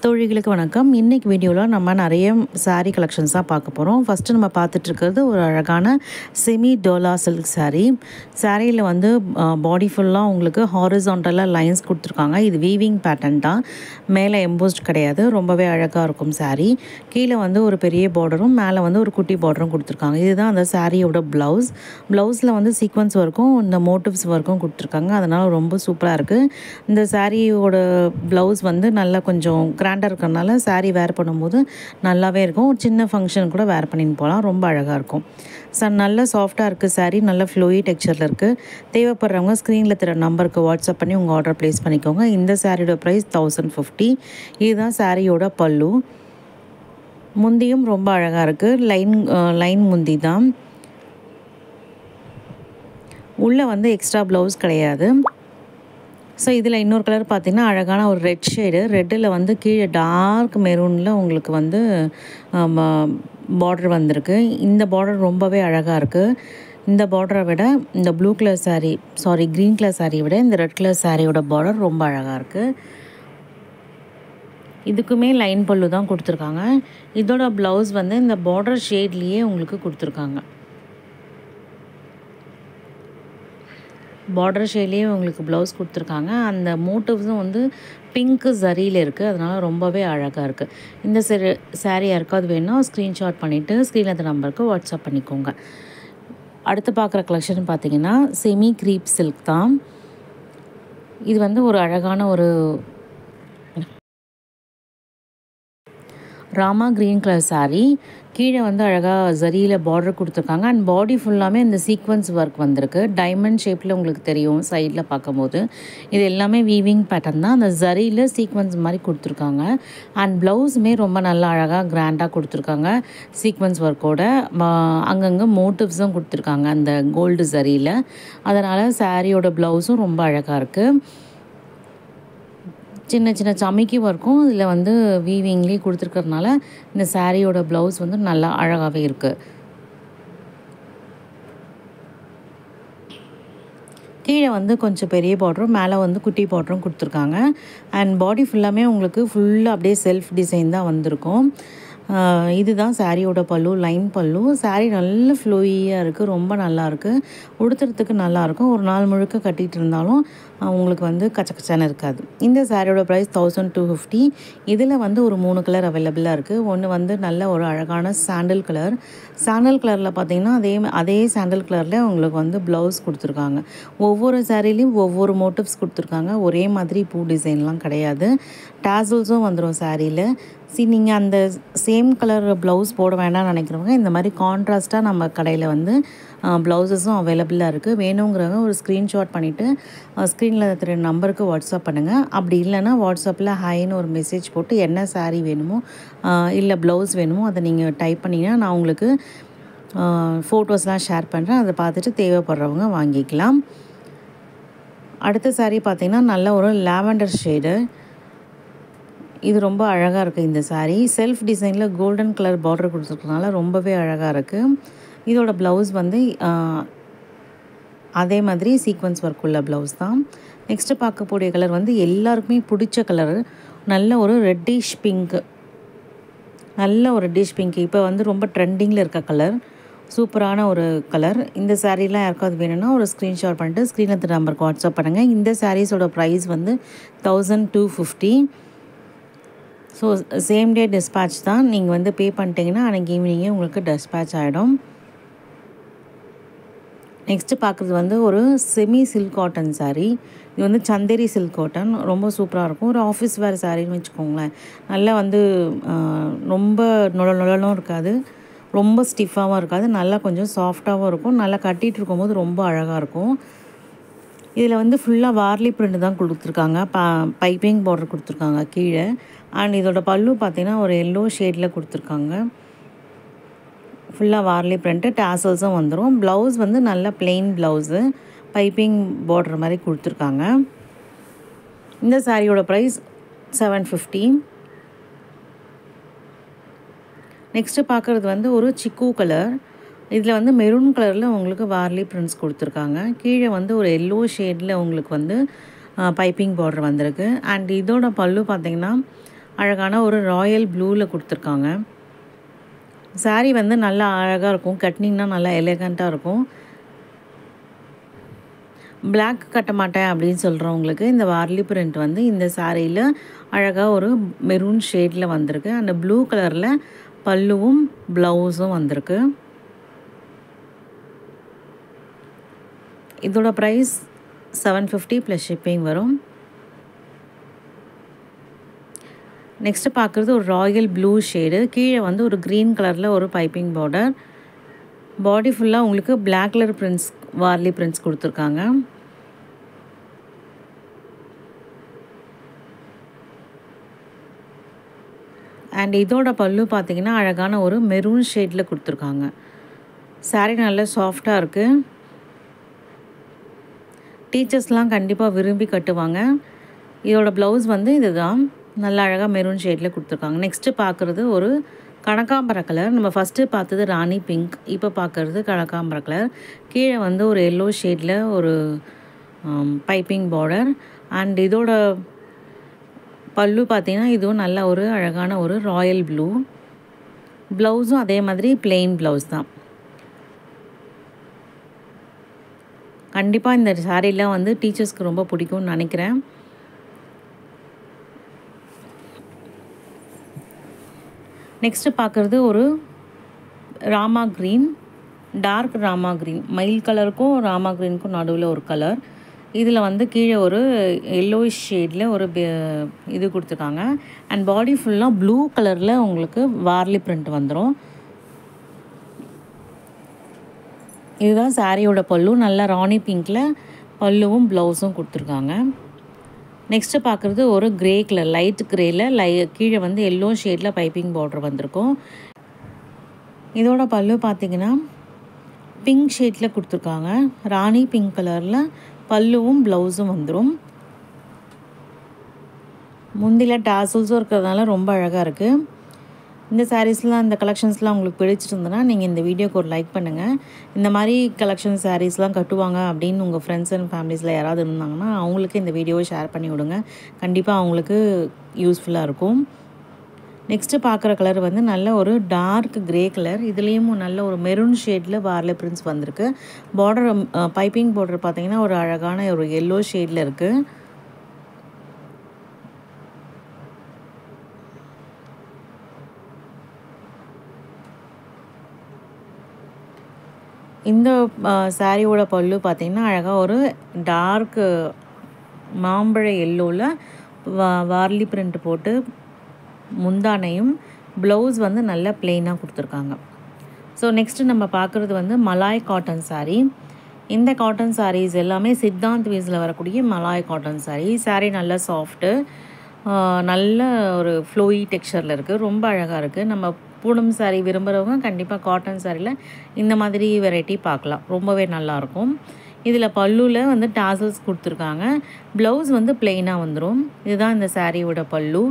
தோழிகளுக்கு வணக்கம். இன்னைக்கு வீடியோவில் நம்ம நிறைய saree கலெக்ஷன்ஸ் தான் பார்க்க போகிறோம். ஃபஸ்ட்டு நம்ம பார்த்துட்டு இருக்கிறது ஒரு அழகான செமி டோலா சில்க் saree. சாரியில் வந்து பாடி ஃபுல்லாக உங்களுக்கு ஹாரிசான்டலாக லைன்ஸ் கொடுத்துருக்காங்க. இது வீவிங் பேட்டர்ன் தான், மேலே எம்போஸ்ட் கிடையாது. ரொம்பவே அழகாக இருக்கும் saree. கீழே வந்து ஒரு பெரிய பார்டரும் மேலே வந்து ஒரு குட்டி பார்டரும் கொடுத்துருக்காங்க. இதுதான் அந்த சாரியோட ப்ளவுஸ். ப்ளவுஸில் வந்து சீக்வன்ஸ் ஒர்க்கும் இந்த மோட்டிவ்ஸ் ஒர்க்கும் கொடுத்துருக்காங்க. அதனால் ரொம்ப சூப்பராக இருக்குது. இந்த சாரியோட ப்ளவுஸ் வந்து நல்லா கொஞ்சம் கிராண்டாக இருக்கிறதுனால சாரீ வேர் பண்ணும்போது நல்லாவே இருக்கும். ஒரு சின்ன ஃபங்க்ஷன் கூட வேர் பண்ணின்னு போகலாம். ரொம்ப அழகாக இருக்கும். நல்ல சாஃப்டாக இருக்குது சாரீ, நல்ல ஃப்ளோயி டெக்ஸ்சரில் இருக்குது. தேவைப்படுறவங்க ஸ்க்ரீனில் தர நம்பருக்கு வாட்ஸ்அப் பண்ணி உங்கள் ஆர்டர் ப்ளேஸ் பண்ணிக்கோங்க. இந்த சாரியோட ப்ரைஸ் 1050. இதுதான் சாரியோட பல்லு. முந்தியும் ரொம்ப அழகாக இருக்குது. லைன் முந்தி தான். உள்ளே வந்து எக்ஸ்ட்ரா ப்ளவுஸ் கிடையாது. ஸோ இதில் இன்னொரு கலர் பார்த்திங்கன்னா அழகான ஒரு ரெட் ஷேடு. ரெட்டில் வந்து கீழே டார்க் மெரூனில் உங்களுக்கு வந்து பார்டர் வந்திருக்கு. இந்த பார்டர் ரொம்பவே அழகாக இருக்குது. இந்த பார்டரை விட இந்த ப்ளூ கலர் க்ரீன் கலர் சாரியை விட இந்த ரெட் கலர் சாரியோட பார்டர் ரொம்ப அழகாக இருக்குது. இதுக்குமே லைன் பல்லு தான் கொடுத்துருக்காங்க. இதோட ப்ளவுஸ் வந்து இந்த பார்டர் ஷேட்லேயே உங்களுக்கு கொடுத்துருக்காங்க. பார்டர் ஷேட்லேயே உங்களுக்கு ப்ளவுஸ் கொடுத்துருக்காங்க. அந்த மோட்டிவ்ஸும் வந்து பிங்க்கு ஜரியில் இருக்குது. அதனால் ரொம்பவே அழகாக இருக்குது. இந்த சாரீ யாருக்காவது வேணும்னா ஸ்க்ரீன்ஷாட் பண்ணிவிட்டு ஸ்க்ரீனில் அந்த நம்பருக்கு வாட்ஸ்அப் பண்ணிக்கோங்க. அடுத்து பார்க்குற கலெக்ஷன் பார்த்திங்கன்னா செமி க்ரீப் சில்க் தான். இது வந்து ஒரு அழகான ஒரு ராமா க்ரீன் கலர் சாரீ. கீழே வந்து அழகாக ஜரியில் பார்டர் கொடுத்துருக்காங்க. அண்ட் பாடி ஃபுல்லாமே இந்த சீக்வன்ஸ் ஒர்க் வந்திருக்கு. டைமண்ட் ஷேப்பில் உங்களுக்கு தெரியும் சைடில் பார்க்கும்போது. இது எல்லாமே வீவிங் பேட்டர்ன் தான். அந்த ஜரியில் சீக்வன்ஸ் மாதிரி கொடுத்துருக்காங்க. அண்ட் ப்ளவுஸுமே ரொம்ப நல்லா அழகாக கிராண்டாக கொடுத்துருக்காங்க. சீக்வன்ஸ் ஒர்க்கோட அங்கங்கே மோட்டிவ்ஸும் கொடுத்துருக்காங்க அந்த கோல்டு ஜரியில். அதனால் சாரியோட ப்ளவுஸும் ரொம்ப அழகாக இருக்குது. சின்ன சின்ன சமிக்கி ஒர்க்கும் இதில் வந்து வீவிங்லேயே கொடுத்துருக்கறதுனால இந்த சாரியோட ப்ளவுஸ் வந்து நல்லா அழகாகவே இருக்குது. கீழே வந்து கொஞ்சம் பெரிய பார்டரும் மேலே வந்து குட்டி பார்டரும் கொடுத்துருக்காங்க. அண்ட் பாடி ஃபுல்லாமே உங்களுக்கு ஃபுல்லாக அப்படியே செல்ஃப் டிசைன் தான் வந்திருக்கும். இதுதான் சாரியோட பல்லு, லைன் பல்லு. சாரீ நல்ல ஃப்ளோயியாக இருக்குது. ரொம்ப நல்லாயிருக்கு. உடுத்துறதுக்கு நல்லாயிருக்கும். ஒரு நாள் முழுக்க கட்டிகிட்டு இருந்தாலும் உங்களுக்கு வந்து கச்சக்கச்சான இருக்காது. இந்த சாரியோட ப்ரைஸ் 1250. இதில் வந்து ஒரு 3 கலர் அவைலபிளாக இருக்குது. ஒன்று வந்து நல்ல ஒரு அழகான சாண்டல் கலர். சாண்டல் கலரில் பார்த்திங்கன்னா அதே சாண்டல் கலரில் உங்களுக்கு வந்து ப்ளவுஸ் கொடுத்துருக்காங்க. ஒவ்வொரு சாரிலையும் ஒவ்வொரு மோட்டிவ்ஸ் கொடுத்துருக்காங்க. ஒரே மாதிரி பூ டிசைன்லாம் கிடையாது. டாசல்ஸும் வந்துடும் சாரியில். நீங்கள் அந்த சேம் கலர் ப்ளவுஸ் போட வேண்டாம்னு நினைக்கிறவங்க இந்த மாதிரி கான்ட்ராஸ்ட்டாக நம்ம கடையில் வந்து ப்ளவுஸஸும் அவைலபிளாக இருக்குது. வேணுங்கிறவங்க ஒரு ஸ்க்ரீன்ஷாட் பண்ணிவிட்டு ஸ்க்ரீனில் இருக்கிற நம்பருக்கு வாட்ஸ்அப் பண்ணுங்கள். அப்படி இல்லைன்னா வாட்ஸ்அப்பில் ஹைன்னு ஒரு மெசேஜ் போட்டு என்ன சாரீ வேணுமோ இல்லை ப்ளவுஸ் வேணுமோ அதை நீங்கள் டைப் பண்ணிங்கன்னா நான் உங்களுக்கு ஃபோட்டோஸ்லாம் ஷேர் பண்ணுறேன். அதை பார்த்துட்டு தேவைப்படுறவங்க வாங்கிக்கலாம். அடுத்த சாரீ பார்த்திங்கன்னா நல்ல ஒரு லாவெண்டர் ஷேடு. இது ரொம்ப அழகாக இருக்குது. இந்த சாரீ செல்ஃப் டிசைனில் கோல்டன் கலர் பார்டர் கொடுத்துருக்கனால ரொம்பவே அழகாக இருக்குது. இதோட ப்ளவுஸ் வந்து அதே மாதிரி சீக்வன்ஸ் ஒர்க் உள்ள ப்ளவுஸ் தான். நெக்ஸ்ட்டு பார்க்கக்கூடிய கலர் வந்து எல்லாருக்குமே பிடிச்ச கலர். நல்ல ஒரு ரெட்டிஷ் பிங்க்கு. இப்போ வந்து ரொம்ப ட்ரெண்டிங்கில் இருக்க கலர். சூப்பரான ஒரு கலர். இந்த சாரீலாம் யாருக்காவது வேணும்னா ஒரு ஸ்க்ரீன்ஷாட் பண்ணிட்டு ஸ்க்ரீனில் இருக்கிற நம்பருக்கு வாட்ஸ்அப் பண்ணுங்கள். இந்த சாரீஸோட ப்ரைஸ் வந்து 1250. ஸோ சேம் டே டிஸ்பேட்ச் தான். நீங்கள் வந்து பே பண்ணிட்டீங்கன்னா அன்றைக்கி ஈவினிங்கே உங்களுக்கு டிஸ்பேட்ச் ஆகிடும். நெக்ஸ்ட்டு பார்க்குறது வந்து ஒரு செமி சில்க் காட்டன் சாரீ. இது வந்து சந்தேரி சில்க் காட்டன். ரொம்ப சூப்பராக இருக்கும். ஒரு ஆஃபீஸ் வேர் சாரின்னு வச்சுக்கோங்களேன். நல்லா வந்து ரொம்ப நுழலும் இருக்காது, ரொம்ப ஸ்டிஃபாகவும் இருக்காது. நல்லா கொஞ்சம் சாஃப்டாகவும் இருக்கும். நல்லா கட்டிகிட்டு இருக்கும்போது ரொம்ப அழகாக இருக்கும். இதில் வந்து ஃபுல்லாக வார்லி பிரிண்ட் தான் கொடுத்துருக்காங்க. பைப்பிங் பார்டர் கொடுத்துருக்காங்க கீழே. அண்ட் இதோட பல்லு பார்த்திங்கன்னா ஒரு எல்லோ ஷேடில் கொடுத்துருக்காங்க. ஃபுல்லாக வார்லி பிரிண்ட்டு, டாசல்ஸும் வந்துடும். ப்ளவுஸ் வந்து நல்ல பிளெயின் ப்ளவுஸு, பைப்பிங் பார்டர் மாதிரி கொடுத்துருக்காங்க. இந்த சாரியோட ப்ரைஸ் 750. நெக்ஸ்ட்டு பார்க்குறது வந்து ஒரு சிக்கு கலர். இதில் வந்து மெரூன் கலரில் உங்களுக்கு வார்லி பிரிண்ட்ஸ் கொடுத்துருக்காங்க. கீழே வந்து ஒரு எல்லோ ஷேடில் உங்களுக்கு வந்து பைப்பிங் பார்டர் வந்திருக்கு. அண்ட் இதோட பல்லு பார்த்திங்கன்னா அழகான ஒரு ராயல் ப்ளூவில் கொடுத்துருக்காங்க. சாரீ வந்து நல்லா அழகாக இருக்கும், கட்டினிங்கன்னா நல்லா எலிகண்ட்டாக இருக்கும். பிளாக் கட்ட மாட்டேன் அப்படின்னு சொல்கிறவங்களுக்கு இந்த வார்லி பிரிண்ட் வந்து இந்த சாரியில் அழகாக ஒரு மெரூன் ஷேடில் வந்திருக்கு. அந்த ப்ளூ கலரில் பல்லுவும் ப்ளவுஸும் வந்திருக்கு. இதோட ப்ரைஸ் 750 ப்ளஸ் ஷிப்பிங் வரும். நெக்ஸ்ட்டு பார்க்குறது ஒரு ராயல் ப்ளூ ஷேடு, கீழே வந்து ஒரு க்ரீன் கலரில் ஒரு பைப்பிங் பார்டர். பாடி ஃபுல்லாக உங்களுக்கு black colour prints, Warli prints கொடுத்துருக்காங்க. அண்ட் இதோட பல்லு பார்த்திங்கன்னா அழகான ஒரு மெரூன் ஷேடில் கொடுத்துருக்காங்க. சாரீ நல்லா சாஃப்டாக இருக்குது. டீச்சர்ஸ்லாம் கண்டிப்பாக விரும்பி கட்டுவாங்க. இதோட ப்ளவுஸ் வந்து இதுதான், நல்லா அழகாக மெரூன் ஷேடில் கொடுத்துருக்காங்க. நெக்ஸ்ட்டு பார்க்குறது ஒரு கனகாம்பர கலர். நம்ம ஃபஸ்ட்டு பார்த்தது ராணி பிங்க், இப்போ பார்க்குறது கனகாம்பர கலர். கீழே வந்து ஒரு எல்லோ ஷேடில் ஒரு பைப்பிங் பார்டர். அண்ட் இதோட பல்லு பார்த்திங்கன்னா இதுவும் நல்ல ஒரு அழகான ஒரு ராயல் ப்ளூ. ப்ளவுஸும் அதே மாதிரி பிளெயின் ப்ளவுஸ் தான். கண்டிப்பாக இந்த சாரீலாம் வந்து டீச்சர்ஸ்க்கு ரொம்ப பிடிக்கும்னு நினைக்கிறேன். நெக்ஸ்ட்டு பார்க்குறது ஒரு Rama green, dark Rama green, மயில் கலருக்கும் ராமா க்ரீனுக்கும் நடுவில் ஒரு கலர். இதில் வந்து கீழே ஒரு எல்லோயிஷ் ஷேடில் ஒரு இது கொடுத்துருக்காங்க. அண்ட் பாடி ஃபுல்லாக ப்ளூ கலரில் உங்களுக்கு வார்லி பிரிண்ட் வந்துடும். இதுதான் சாரியோட பல்லு, நல்லா ராணி பிங்க்கில் பல்லுவும் ப்ளவுஸும் கொடுத்துருக்காங்க. நெக்ஸ்ட்டு பார்க்குறது ஒரு க்ரே கலர், லைட் க்ரேயில் கீழே வந்து எல்லோ ஷேடில் பைப்பிங் பார்டர் வந்திருக்கும். இதோட பல்லு பார்த்திங்கன்னா பிங்க் ஷேடில் கொடுத்துருக்காங்க. ராணி பிங்க் கலரில் பல்லுவும் ப்ளவுஸும் வந்துடும். முந்தியில் டாசல்ஸும் இருக்கிறதுனால ரொம்ப அழகாக இருக்குது. இந்த சாரீஸ்லாம், இந்த கலெக்ஷன்ஸ்லாம் உங்களுக்கு பிடிச்சிருந்ததுன்னா நீங்கள் இந்த வீடியோக்கு ஒரு லைக் பண்ணுங்கள். இந்த மாதிரி கலெக்ஷன் சாரீஸ்லாம் கட்டுவாங்க அப்படின்னு உங்கள் ஃப்ரெண்ட்ஸ் அண்ட் ஃபேமிலிஸில் யாராவது இருந்தாங்கன்னா அவங்களுக்கு இந்த வீடியோவை ஷேர் பண்ணி விடுங்க. கண்டிப்பாக அவங்களுக்கு யூஸ்ஃபுல்லாக இருக்கும். நெக்ஸ்ட்டு பார்க்குற கலர் வந்து நல்ல ஒரு டார்க் க்ரே கலர். இதுலேயும் நல்ல ஒரு மெரூன் ஷேடில் வார்லி பிரிண்ட்ஸ் வந்திருக்கு. பார்டர், பைப்பிங் பார்டர் பார்த்திங்கன்னா ஒரு அழகான ஒரு எல்லோ ஷேடில் இருக்குது. இந்த சாரியோட பல்லு பார்த்திங்கன்னா அழகாக ஒரு டார்க் மாம்பழ எல்லோவில் வார்லி பிரிண்ட் போட்டு முந்தானையும், ப்ளவுஸ் வந்து நல்ல பிளெயினாக கொடுத்துருக்காங்க. ஸோ நெக்ஸ்ட்டு நம்ம பார்க்குறது வந்து மலாய் காட்டன் சாரீ. இந்த காட்டன் சாரீஸ் எல்லாமே சித்தாந்த் வீஸில் வரக்கூடிய மலாய் காட்டன் சாரீ. சாரீ நல்லா சாஃப்ட்டு, நல்ல ஒரு ஃப்ளோயி டெக்ஸ்சரில் இருக்குது, ரொம்ப அழகாக இருக்குது. நம்ம பூனம் சாரீ விரும்புகிறவங்க கண்டிப்பாக காட்டன் சாரியில் இந்த மாதிரி வெரைட்டி பார்க்கலாம், ரொம்பவே நல்லாயிருக்கும். இதில் பல்லுவில் வந்து டாசல்ஸ் கொடுத்துருக்காங்க. ப்ளவுஸ் வந்து பிளெயினாக வந்துடும். இதுதான் இந்த சாரியோட பல்லு.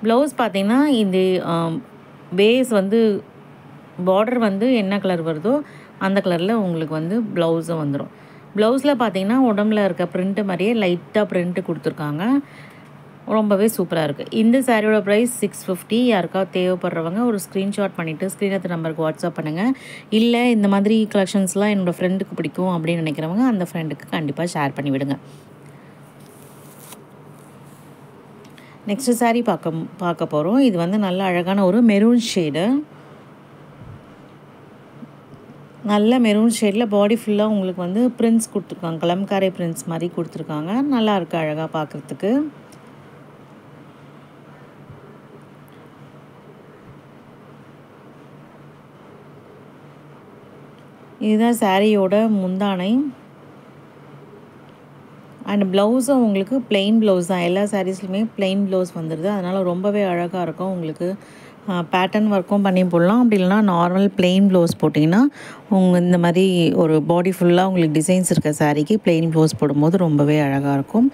ப்ளவுஸ் பார்த்திங்கன்னா இந்த பேஸ் வந்து பார்டர் வந்து என்ன கலர் வருதோ அந்த கலரில் உங்களுக்கு வந்து ப்ளவுஸும் வந்துடும். ப்ளவுஸில் பார்த்திங்கன்னா உடம்புல இருக்க ப்ரிண்ட்டு மாதிரியே லைட்டாக ப்ரிண்ட்டு கொடுத்துருக்காங்க. ரொம்பவே சூப்பராக இருக்குது. இந்த சாரியோட ப்ரைஸ் 650. யாருக்காவது தேவைப்படுறவங்க ஒரு ஸ்க்ரீன்ஷாட் பண்ணிவிட்டு ஸ்க்ரீனத்து நம்பருக்கு வாட்ஸ்அப் பண்ணுங்கள். இல்லை இந்த மாதிரி கலெக்ஷன்ஸ்லாம் என்னோடய ஃப்ரெண்டுக்கு பிடிக்கும் அப்படின்னு நினைக்கிறவங்க அந்த ஃப்ரெண்டுக்கு கண்டிப்பாக ஷேர் பண்ணி விடுங்க. நெக்ஸ்ட்டு சாரீ பார்க்க போகிறோம். இது வந்து நல்ல அழகான ஒரு மெரூன் ஷேடு, நல்ல மெரூன் ஷேடில் பாடி ஃபுல்லாக உங்களுக்கு வந்து பிரிண்ட்ஸ் கொடுத்துருக்காங்க, கலம்காரி பிரிண்ட்ஸ் மாதிரி கொடுத்துருக்காங்க. நல்லா இருக்குது அழகாக பார்க்குறதுக்கு. இதுதான் சாரியோட முந்தானை. அண்ட் ப்ளவுஸும் உங்களுக்கு பிளெயின் ப்ளவுஸ் தான். எல்லா சாரீஸ்லையுமே பிளெயின் ப்ளவுஸ் வந்துடுது. அதனால் ரொம்பவே அழகாக இருக்கும். உங்களுக்கு பேட்டர்ன் ஒர்க்கும் பண்ணி போடலாம். அப்படி இல்லைனா நார்மல் பிளெயின் ப்ளவுஸ் போட்டிங்கன்னா இந்த மாதிரி ஒரு பாடி ஃபுல்லாக உங்களுக்கு டிசைன்ஸ் இருக்க சாரீக்கு பிளெயின் ப்ளவுஸ் போடும்போது ரொம்பவே அழகாக இருக்கும்.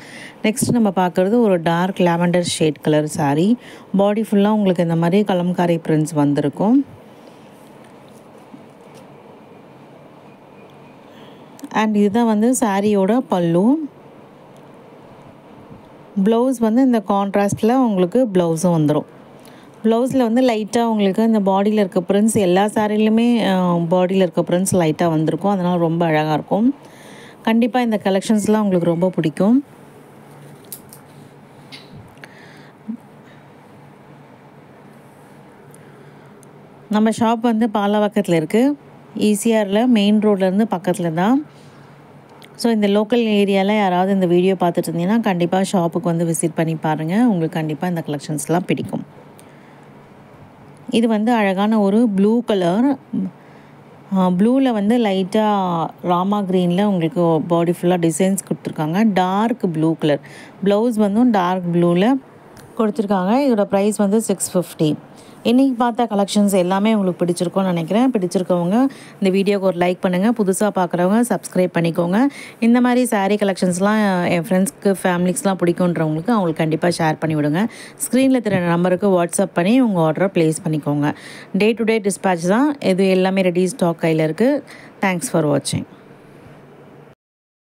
நெக்ஸ்ட் நம்ம பார்க்குறது ஒரு dark lavender shade colour sari. Body ஃபுல்லாக உங்களுக்கு இந்த மாதிரி கலம்காரி பிரிண்ட்ஸ் வந்திருக்கும். அண்ட் இதுதான் வந்து சாரியோட பல்லு. ப்ளவுஸ் வந்து இந்த கான்ட்ராஸ்ட்டில் உங்களுக்கு ப்ளவுஸும் வந்துடும். ப்ளவுஸில் வந்து லைட்டாக உங்களுக்கு இந்த பாடியில் இருக்க பிரிண்ட்ஸ் எல்லா சாரிலையுமே பாடியில் இருக்க பிரிண்ட்ஸ் லைட்டாக வந்திருக்கும். அதனால் ரொம்ப அழகாக இருக்கும். கண்டிப்பாக இந்த கலெக்ஷன்ஸ்லாம் உங்களுக்கு ரொம்ப பிடிக்கும். நம்ம ஷாப் வந்து பாலாவாக்கத்தில் இருக்குது. ஈசிஆரில் மெயின் ரோட்லேருந்து பக்கத்தில் தான். ஸோ இந்த லோக்கல் ஏரியாவில் யாராவது இந்த வீடியோ பார்த்துட்டு இருந்தீங்கன்னா கண்டிப்பாக ஷாப்புக்கு வந்து விசிட் பண்ணி பாருங்கள். உங்களுக்கு கண்டிப்பாக இந்த கலெக்ஷன்ஸ்லாம் பிடிக்கும். இது வந்து அழகான ஒரு ப்ளூ கலர். ப்ளூவில் வந்து லைட்டாக ராமா க்ரீனில் உங்களுக்கு பாடி ஃபுல்லாக டிசைன்ஸ் கொடுத்துருக்காங்க. டார்க் ப்ளூ கலர் ப்ளவுஸ் வந்து டார்க் ப்ளூவில் கொடுத்துருக்காங்க. இதோட ப்ரைஸ் வந்து 650. இன்றைக்கி பார்த்த கலெக்ஷன்ஸ் எல்லாமே உங்களுக்கு பிடிச்சிருக்கும்னு நினைக்கிறேன். பிடிச்சிருக்கவங்க இந்த வீடியோக்கு ஒரு லைக் பண்ணுங்கள். புதுசாக பார்க்குறவங்க சப்ஸ்கிரைப் பண்ணிக்கோங்க. இந்த மாதிரி சாரீ கலெக்ஷன்ஸ்லாம் என் ஃப்ரெண்ட்ஸ்க்கு ஃபேமிலிஸ்லாம் பிடிக்குன்றவங்களுக்கு அவங்களுக்கு கண்டிப்பாக ஷேர் பண்ணி விடுங்க. ஸ்க்ரீனில் தெரிய நம்பருக்கு வாட்ஸ்அப் பண்ணி உங்கள் ஆர்டரை ப்ளேஸ் பண்ணிக்கோங்க. டே டு டே டிஸ்பேட்ச் தான். இது எல்லாமே ரெடி ஸ்டாக் கையில் இருக்குது. தேங்க்ஸ் ஃபார் வாட்சிங்.